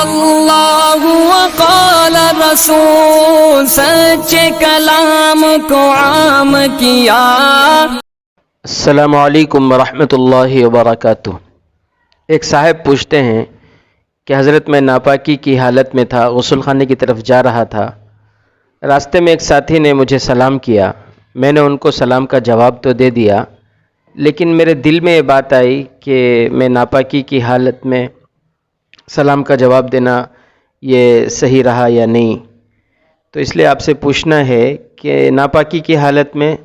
اللہ وقال رسول، سچے کلام کو عام کیا۔ السلام علیکم ورحمۃ اللہ وبرکاتہ۔ ایک صاحب پوچھتے ہیں کہ حضرت میں ناپاکی کی حالت میں تھا، غسل خانے کی طرف جا رہا تھا، راستے میں ایک ساتھی نے مجھے سلام کیا، میں نے ان کو سلام کا جواب تو دے دیا، لیکن میرے دل میں یہ بات آئی کہ میں ناپاکی کی حالت میں سلام کا جواب دینا یہ صحیح رہا یا نہیں، تو اس لیے آپ سے پوچھنا ہے کہ ناپاکی کی حالت میں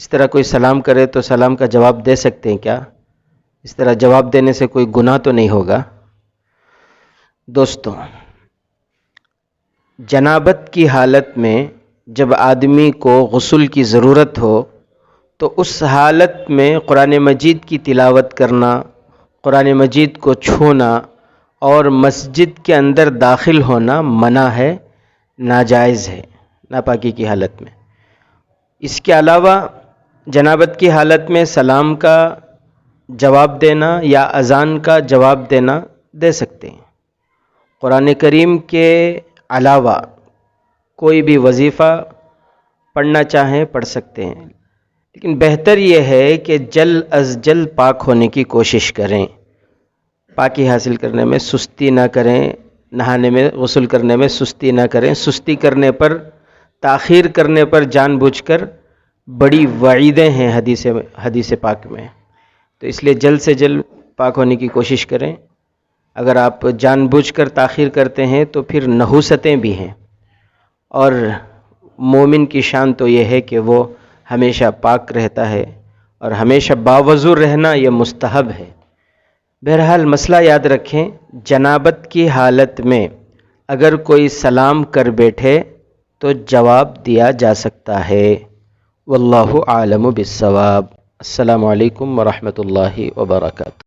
اس طرح کوئی سلام کرے تو سلام کا جواب دے سکتے ہیں کیا؟ اس طرح جواب دینے سے کوئی گناہ تو نہیں ہوگا؟ دوستوں، جنابت کی حالت میں جب آدمی کو غسل کی ضرورت ہو تو اس حالت میں قرآن مجید کی تلاوت کرنا، قرآن مجید کو چھونا اور مسجد کے اندر داخل ہونا منع ہے، ناجائز ہے ناپاکی کی حالت میں۔ اس کے علاوہ جنابت کی حالت میں سلام کا جواب دینا یا اذان کا جواب دینا دے سکتے ہیں۔ قرآن کریم کے علاوہ کوئی بھی وظیفہ پڑھنا چاہیں پڑھ سکتے ہیں، لیکن بہتر یہ ہے کہ جلد از جلد پاک ہونے کی کوشش کریں، پاکی حاصل کرنے میں سستی نہ کریں، نہانے میں غسل کرنے میں سستی نہ کریں۔ سستی کرنے پر، تاخیر کرنے پر جان بوجھ کر بڑی وعیدیں ہیں حدیث پاک میں، تو اس لیے جلد سے جلد پاک ہونے کی کوشش کریں۔ اگر آپ جان بوجھ کر تاخیر کرتے ہیں تو پھر نحوستیں بھی ہیں، اور مومن کی شان تو یہ ہے کہ وہ ہمیشہ پاک رہتا ہے، اور ہمیشہ باوضو رہنا یہ مستحب ہے۔ بہرحال مسئلہ یاد رکھیں، جنابت کی حالت میں اگر کوئی سلام کر بیٹھے تو جواب دیا جا سکتا ہے۔ واللہ اعلم بالصواب۔ السلام علیکم ورحمۃ اللہ وبرکاتہ۔